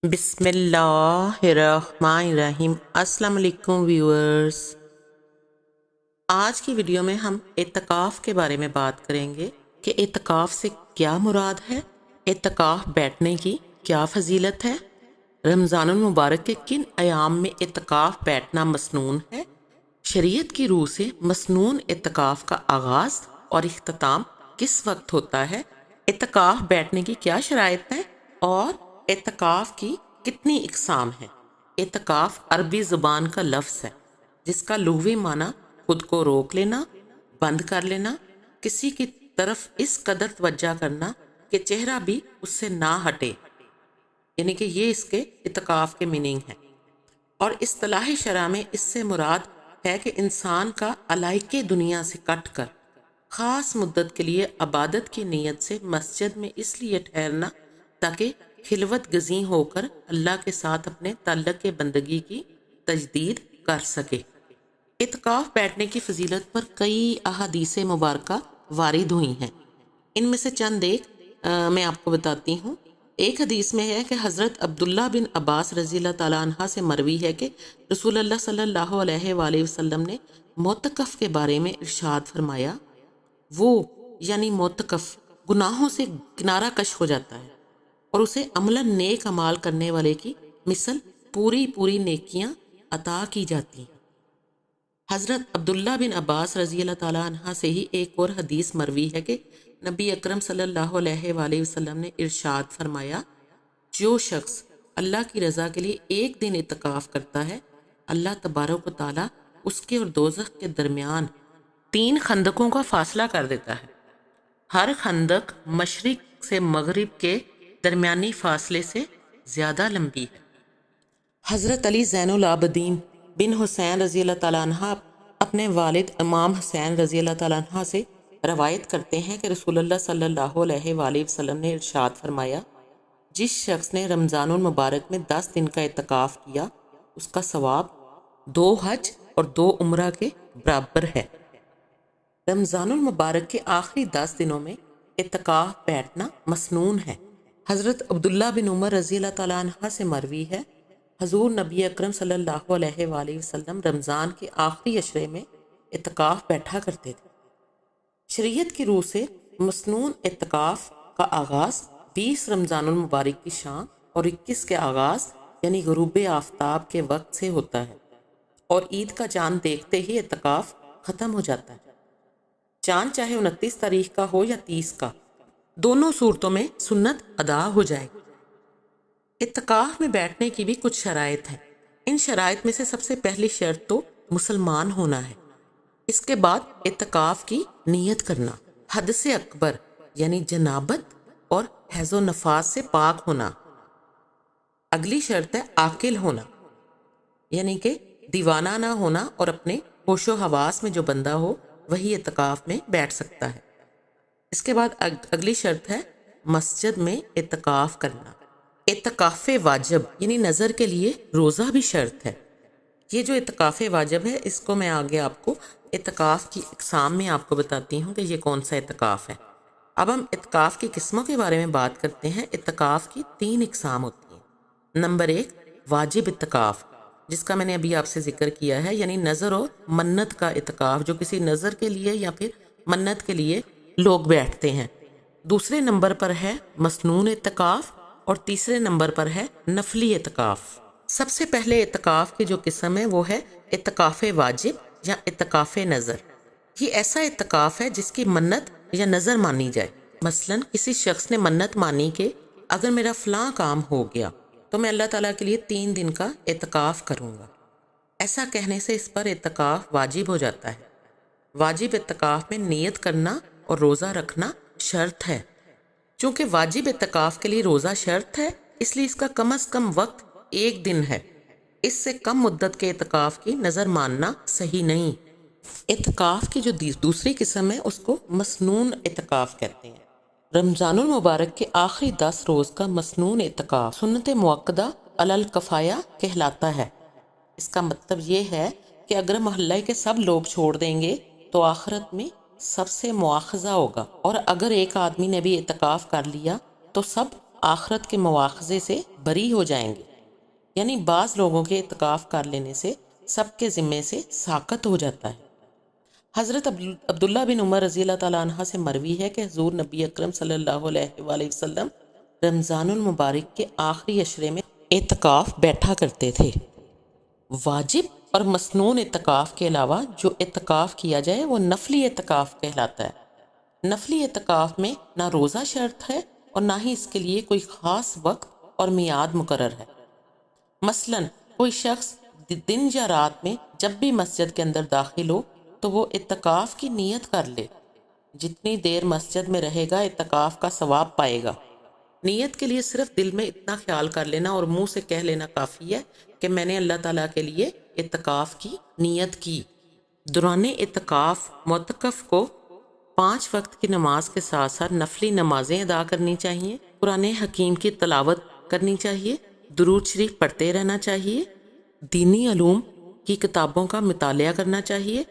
بسم اللہ الرحمن الرحیم۔ السلام علیکم ویورز، آج کی ویڈیو میں ہم اعتکاف کے بارے میں بات کریں گے کہ اعتکاف سے کیا مراد ہے، اعتکاف بیٹھنے کی کیا فضیلت ہے، رمضان المبارک کے کن ایام میں اعتکاف بیٹھنا مسنون ہے، شریعت کی روح سے مسنون اعتکاف کا آغاز اور اختتام کس وقت ہوتا ہے، اعتکاف بیٹھنے کی کیا شرائط ہے اور اعتکاف کی کتنی اقسام ہیں۔ اعتکاف عربی زبان کا لفظ ہے جس کا لغوی معنی خود کو روک لینا، بند کر لینا، کسی کی طرف اس قدر توجہ کرنا کہ چہرہ بھی اس سے نہ ہٹے، یعنی کہ یہ اس کے اعتکاف کے میننگ ہے۔ اور اصطلاح شرع میں اس سے مراد ہے کہ انسان کا علائقے دنیا سے کٹ کر خاص مدت کے لیے عبادت کی نیت سے مسجد میں اس لیے ٹھہرنا تاکہ خلوت گزیں ہو کر اللہ کے ساتھ اپنے تعلق بندگی کی تجدید کر سکے۔ اعتکاف بیٹھنے کی فضیلت پر کئی احادیث مبارکہ وارد ہوئی ہیں، ان میں سے چند میں آپ کو بتاتی ہوں۔ ایک حدیث میں ہے کہ حضرت عبداللہ بن عباس رضی اللہ تعالیٰ عنہ سے مروی ہے کہ رسول اللہ صلی اللہ علیہ وآلہ وسلم نے معتکف کے بارے میں ارشاد فرمایا، وہ یعنی معتکف گناہوں سے کنارہ کش ہو جاتا ہے اور اسے عملاً نیک اعمال کرنے والے کی مثل پوری نیکیاں عطا کی جاتی ہیں۔ حضرت عبداللہ بن عباس رضی اللہ تعالیٰ عنہ سے ہی ایک اور حدیث مروی ہے کہ نبی اکرم صلی اللہ علیہ وآلہ وسلم نے ارشاد فرمایا، جو شخص اللہ کی رضا کے لیے ایک دن اعتکاف کرتا ہے، اللہ تبارک و تعالیٰ اس کے اور دوزخ کے درمیان 3 خندقوں کا فاصلہ کر دیتا ہے۔ ہر خندق مشرق سے مغرب کے درمیانی فاصلے سے زیادہ لمبی ہے۔ حضرت علی زین العابدین بن حسین رضی اللہ تعالیٰ عنہ اپنے والد امام حسین رضی اللہ تعالیٰ عنہ سے روایت کرتے ہیں کہ رسول اللہ صلی اللہ علیہ وآلہ وسلم نے ارشاد فرمایا، جس شخص نے رمضان المبارک میں 10 دن کا اعتکاف کیا، اس کا ثواب 2 حج اور 2 عمرہ کے برابر ہے۔ رمضان المبارک کے آخری 10 دنوں میں اعتکاف بیٹھنا مسنون ہے۔ حضرت عبداللہ بن عمر رضی اللہ تعالیٰ عنہ سے مروی ہے، حضور نبی اکرم صلی اللہ علیہ وآلہ وسلم رمضان کے آخری عشرے میں اعتکاف بیٹھا کرتے تھے۔ شریعت کی روح سے مسنون اعتکاف کا آغاز 20 رمضان المبارک کی شام اور 21 کے آغاز یعنی غروب آفتاب کے وقت سے ہوتا ہے، اور عید کا چاند دیکھتے ہی اعتکاف ختم ہو جاتا ہے، چاند چاہے 29 تاریخ کا ہو یا 30 کا، دونوں صورتوں میں سنت ادا ہو جائے گی۔ اعتکاف میں بیٹھنے کی بھی کچھ شرائط ہیں۔ ان شرائط میں سے سب سے پہلی شرط تو مسلمان ہونا ہے۔ اس کے بعد اعتکاف کی نیت کرنا، حدث اکبر یعنی جنابت اور حیض و نفاس سے پاک ہونا۔ اگلی شرط ہے عاقل ہونا، یعنی کہ دیوانہ نہ ہونا، اور اپنے ہوش و حواس میں جو بندہ ہو وہی اعتکاف میں بیٹھ سکتا ہے۔ اس کے بعد اگلی شرط ہے مسجد میں اعتکاف کرنا۔ اعتکاف واجب یعنی نظر کے لیے روزہ بھی شرط ہے۔ یہ جو اعتکاف واجب ہے اس کو میں آگے آپ کو اعتکاف کی اقسام میں آپ کو بتاتی ہوں کہ یہ کون سا اعتکاف ہے۔ اب ہم اعتکاف کی قسموں کے بارے میں بات کرتے ہیں۔ اعتکاف کی 3 اقسام ہوتی ہیں۔ نمبر 1 واجب اعتکاف، جس کا میں نے ابھی آپ سے ذکر کیا ہے، یعنی نظر و منت کا اعتکاف، جو کسی نظر کے لیے یا پھر منت کے لیے لوگ بیٹھتے ہیں۔ دوسرے نمبر پر ہے مسنون اعتکاف، اور تیسرے نمبر پر ہے نفلی اعتکاف۔ سب سے پہلے اعتکاف کی جو قسم ہے وہ ہے اعتکاف واجب یا اعتکاف نظر۔ یہ ایسا اعتکاف ہے جس کی منت یا نظر مانی جائے۔ مثلا کسی شخص نے منت مانی کہ اگر میرا فلاں کام ہو گیا تو میں اللہ تعالیٰ کے لیے 3 دن کا اعتکاف کروں گا۔ ایسا کہنے سے اس پر اعتکاف واجب ہو جاتا ہے۔ واجب اعتکاف میں نیت کرنا اور روزہ رکھنا شرط ہے۔ چونکہ واجب اعتکاف کے لیے روزہ شرط ہے، اس لیے اس کا کم از کم وقت 1 دن ہے۔ اس سے کم مدت کے اعتکاف کی نظر ماننا صحیح نہیں۔ اعتکاف کی جو دوسری قسم ہے اس کو مسنون اعتکاف کہتے ہیں۔ رمضان المبارک کے آخری 10 روز کا مسنون اعتکاف سنت موقدہ علی الکفایہ کہلاتا ہے۔ اس کا مطلب یہ ہے کہ اگر محلہ کے سب لوگ چھوڑ دیں گے تو آخرت میں سب سے مواخذہ ہوگا، اور اگر ایک آدمی نے بھی اعتکاف کر لیا تو سب آخرت کے مواخذے سے بری ہو جائیں گے۔ یعنی بعض لوگوں کے اعتکاف کر لینے سے سب کے ذمے سے ساقط ہو جاتا ہے۔ حضرت عبداللہ بن عمر رضی اللہ تعالیٰ عنہ سے مروی ہے کہ حضور نبی اکرم صلی اللہ علیہ وآلہ وسلم رمضان المبارک کے آخری عشرے میں اعتکاف بیٹھا کرتے تھے۔ واجب اور مسنون اعتکاف کے علاوہ جو اعتکاف کیا جائے وہ نفلی اعتکاف کہلاتا ہے۔ نفلی اعتکاف میں نہ روزہ شرط ہے اور نہ ہی اس کے لیے کوئی خاص وقت اور میعاد مقرر ہے۔ مثلا کوئی شخص دن یا رات میں جب بھی مسجد کے اندر داخل ہو تو وہ اعتکاف کی نیت کر لے۔ جتنی دیر مسجد میں رہے گا اعتکاف کا ثواب پائے گا۔ نیت کے لیے صرف دل میں اتنا خیال کر لینا اور منہ سے کہہ لینا کافی ہے کہ میں نے اللہ تعالیٰ کے لیے اعتکاف کی نیت کی۔ دوران اعتکاف معتکف کو 5 وقت کی نماز کے ساتھ ساتھ نفلی نمازیں ادا کرنی چاہیے، قرآن حکیم کی تلاوت کرنی چاہیے، درود شریف پڑھتے رہنا چاہیے، دینی علوم کی کتابوں کا مطالعہ کرنا چاہیے،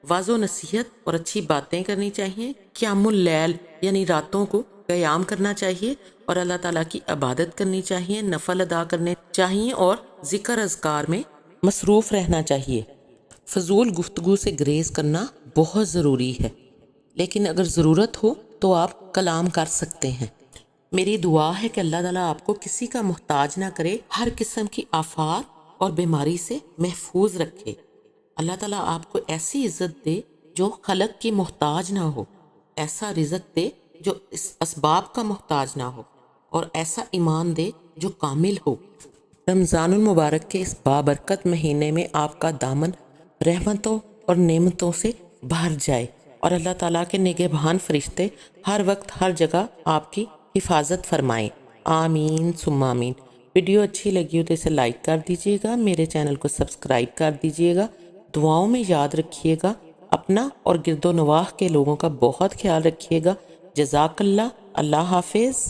واعظ و نصیحت اور اچھی باتیں کرنی چاہیے، قیام اللیل یعنی راتوں کو قیام کرنا چاہیے اور اللہ تعالیٰ کی عبادت کرنی چاہیے، نفل ادا کرنے چاہیے اور ذکر اذکار میں مصروف رہنا چاہیے۔ فضول گفتگو سے گریز کرنا بہت ضروری ہے، لیکن اگر ضرورت ہو تو آپ کلام کر سکتے ہیں۔ میری دعا ہے کہ اللہ تعالیٰ آپ کو کسی کا محتاج نہ کرے، ہر قسم کی آفات اور بیماری سے محفوظ رکھے۔ اللہ تعالیٰ آپ کو ایسی عزت دے جو خلق کی محتاج نہ ہو، ایسا رزق دے جو اس اسباب کا محتاج نہ ہو، اور ایسا ایمان دے جو کامل ہو۔ رمضان المبارک کے اس بابرکت مہینے میں آپ کا دامن رحمتوں اور نعمتوں سے بھر جائے اور اللہ تعالیٰ کے نگہبان فرشتے ہر وقت ہر جگہ آپ کی حفاظت فرمائیں۔ آمین ثم آمین۔ ویڈیو اچھی لگی ہو تو اسے لائک کر دیجیے گا، میرے چینل کو سبسکرائب کر دیجیے گا، دعاؤں میں یاد رکھیے گا، اپنا اور گرد و نواح کے لوگوں کا بہت خیال رکھیے گا۔ جزاک اللہ۔ اللہ حافظ۔